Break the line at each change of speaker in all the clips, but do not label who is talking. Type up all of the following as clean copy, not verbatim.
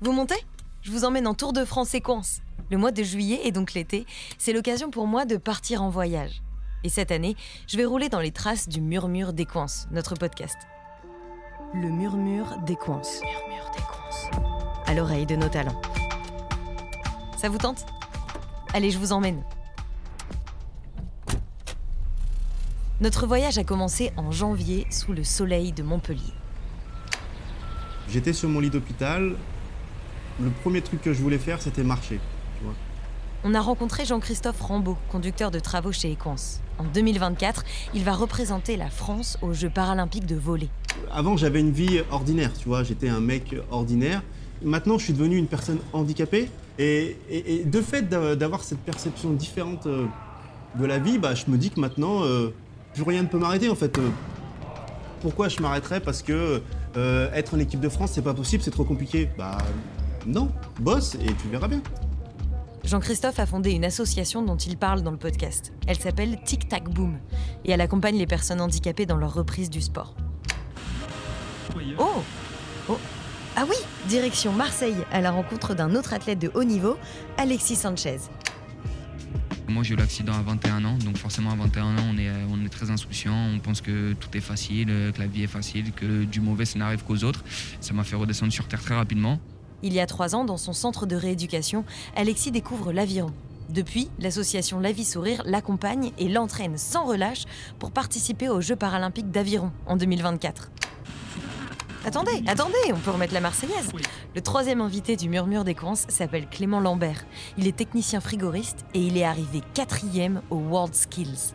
Vous montez? Je vous emmène en Tour de France Equance. Le mois de juillet et donc l'été, c'est l'occasion pour moi de partir en voyage. Et cette année, je vais rouler dans les traces du Murmure d'Equance, notre podcast. Le Murmure d'Equance. Murmure d'Equance. À l'oreille de nos talents. Ça vous tente? Allez, je vous emmène. Notre voyage a commencé en janvier sous le soleil de Montpellier.
J'étais sur mon lit d'hôpital. Le premier truc que je voulais faire, c'était marcher. Tu vois.
On a rencontré Jean-Christophe Rambaud, conducteur de travaux chez Equance. En 2024, il va représenter la France aux Jeux paralympiques de volley.
Avant, j'avais une vie ordinaire, tu vois. J'étais un mec ordinaire. Maintenant, je suis devenu une personne handicapée. Et de fait d'avoir cette perception différente de la vie, je me dis que maintenant, plus rien ne peut m'arrêter, en fait. Pourquoi je m'arrêterais? Parce que être en équipe de France, c'est pas possible, c'est trop compliqué. Non, bosse et tu verras bien.
Jean-Christophe a fondé une association dont il parle dans le podcast. Elle s'appelle Tic Tac Boom et elle accompagne les personnes handicapées dans leur reprise du sport. Oh! Ah oui, direction Marseille, à la rencontre d'un autre athlète de haut niveau, Alexis Sanchez.
Moi, j'ai eu l'accident à 21 ans, donc forcément à 21 ans, on est très insouciant, on pense que tout est facile, que la vie est facile, que du mauvais, ça n'arrive qu'aux autres. Ça m'a fait redescendre sur terre très rapidement.
Il y a 3 ans, dans son centre de rééducation, Alexis découvre l'aviron. Depuis, l'association La Vie Sourire l'accompagne et l'entraîne sans relâche pour participer aux Jeux paralympiques d'aviron en 2024. Attendez, on peut remettre la Marseillaise. Le 3e invité du Murmure d'Equance s'appelle Clément Lambert. Il est technicien frigoriste et il est arrivé 4e au World Skills.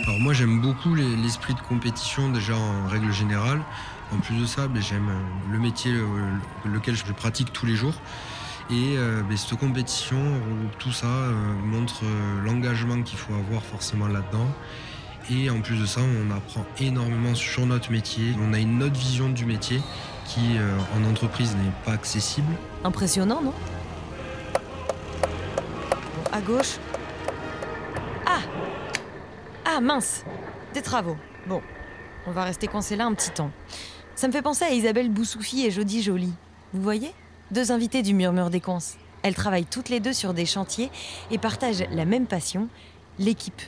Alors moi j'aime beaucoup l'esprit de compétition déjà en règle générale. En plus de ça, j'aime le métier lequel je pratique tous les jours. Et cette compétition, tout ça montre l'engagement qu'il faut avoir forcément là-dedans. Et en plus de ça, on apprend énormément sur notre métier. On a une autre vision du métier qui, en entreprise, n'est pas accessible.
Impressionnant, non? Bon, à gauche. Ah mince! Des travaux. Bon, on va rester coincé là un petit temps. Ça me fait penser à Isabelle Boussoufi et Jody Joly. Vous voyez? 2 invités du Murmure d'Equance. Elles travaillent toutes les deux sur des chantiers et partagent la même passion, l'équipe.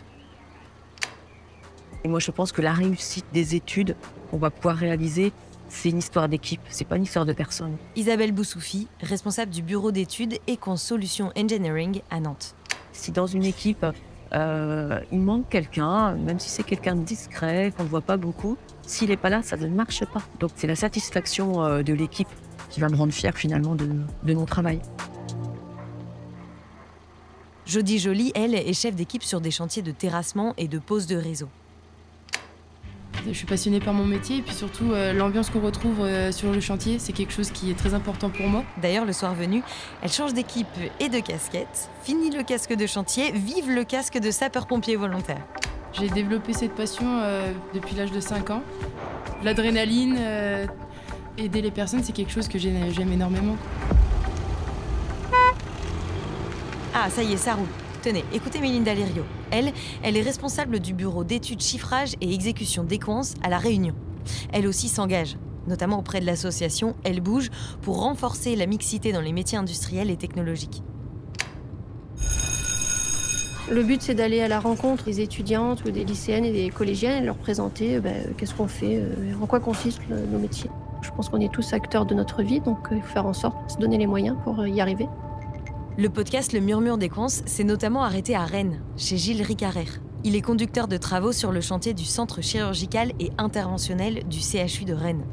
Et moi, je pense que la réussite des études qu'on va pouvoir réaliser, c'est une histoire d'équipe, c'est pas une histoire de personne.
Isabelle Boussoufi, responsable du bureau d'études Equance Solutions Engineering à Nantes.
Si dans une équipe, il manque quelqu'un, même si c'est quelqu'un de discret, qu'on ne voit pas beaucoup, s'il n'est pas là, ça ne marche pas. Donc c'est la satisfaction de l'équipe qui va me rendre fière finalement de mon travail.
Jody Joly, elle, est chef d'équipe sur des chantiers de terrassement et de pose de réseau.
Je suis passionnée par mon métier et puis surtout l'ambiance qu'on retrouve sur le chantier, c'est quelque chose qui est très important pour moi.
D'ailleurs, le soir venu, elle change d'équipe et de casquette, finit le casque de chantier, vive le casque de sapeur-pompier volontaire.
J'ai développé cette passion depuis l'âge de 5 ans. L'adrénaline, aider les personnes, c'est quelque chose que j'aime énormément.
Ah, ça y est, ça roule. Tenez, écoutez Mélinda Lerio. Elle est responsable du bureau d'études, chiffrage et exécution d'Equance à La Réunion. Elle aussi s'engage, notamment auprès de l'association Elle Bouge, pour renforcer la mixité dans les métiers industriels et technologiques.
Le but, c'est d'aller à la rencontre des étudiantes ou des lycéennes et des collégiennes et leur présenter qu'est-ce qu'on fait, en quoi consistent nos métiers. Je pense qu'on est tous acteurs de notre vie, donc il faut faire en sorte de se donner les moyens pour y arriver.
Le podcast Le Murmure d'Equance s'est notamment arrêté à Rennes, chez Gilles Ricarer. Il est conducteur de travaux sur le chantier du centre chirurgical et interventionnel du CHU de Rennes.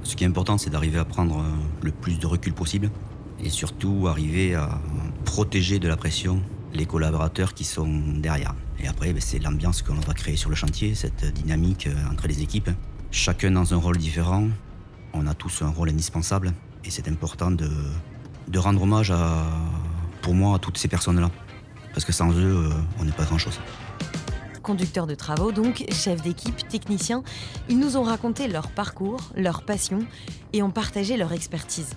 Ce qui est important, c'est d'arriver à prendre le plus de recul possible et surtout arriver à protéger de la pression les collaborateurs qui sont derrière. Et après, c'est l'ambiance que l'on va créer sur le chantier, cette dynamique entre les équipes. Chacun dans un rôle différent, on a tous un rôle indispensable et c'est important de rendre hommage pour moi à toutes ces personnes-là. Parce que sans eux, on n'est pas grand-chose.
Conducteurs de travaux donc, chefs d'équipe, techniciens, ils nous ont raconté leur parcours, leur passion et ont partagé leur expertise.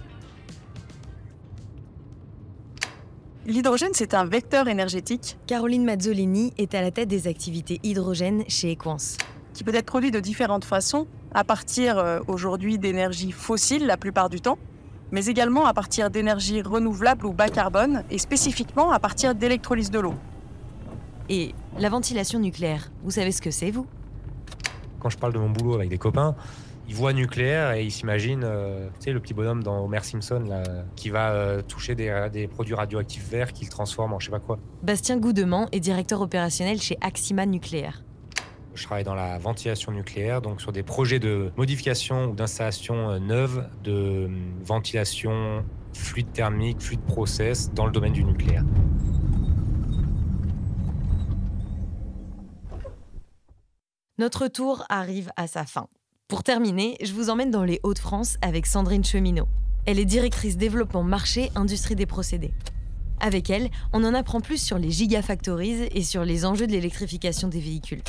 L'hydrogène, c'est un vecteur énergétique
Caroline Mazzolini est à la tête des activités hydrogène chez Equance.
qui peut être produit de différentes façons, à partir aujourd'hui d'énergies fossiles la plupart du temps, mais également à partir d'énergie renouvelable ou bas carbone, et spécifiquement à partir d'électrolyse de l'eau.
Et la ventilation nucléaire, vous savez ce que c'est, vous ?
Quand je parle de mon boulot avec des copains, ils voient nucléaire et ils s'imaginent, tu sais, le petit bonhomme dans Homer Simpson là, qui va toucher des produits radioactifs verts qu'il transforme en je sais pas quoi.
Bastien Goudement est directeur opérationnel chez Axima Nucléaire.
Je travaille dans la ventilation nucléaire, donc sur des projets de modification ou d'installation neuve de ventilation, fluide thermique, fluide process dans le domaine du nucléaire.
Notre tour arrive à sa fin. Pour terminer, je vous emmène dans les Hauts-de-France avec Sandrine Cheminot. Elle est directrice développement marché, industrie des procédés. Avec elle, on en apprend plus sur les gigafactories et sur les enjeux de l'électrification des véhicules.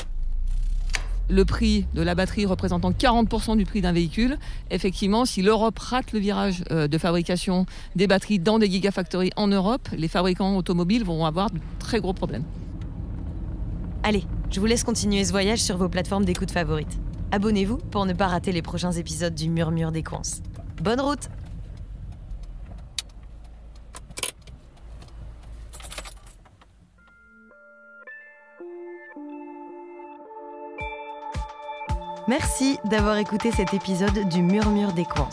Le prix de la batterie représentant 40% du prix d'un véhicule, effectivement, si l'Europe rate le virage de fabrication des batteries dans des gigafactories en Europe, les fabricants automobiles vont avoir de très gros problèmes.
Allez, je vous laisse continuer ce voyage sur vos plateformes d'écoute favorites. Abonnez-vous pour ne pas rater les prochains épisodes du Murmure des Coins. Bonne route! Merci d'avoir écouté cet épisode du Murmure des Coins.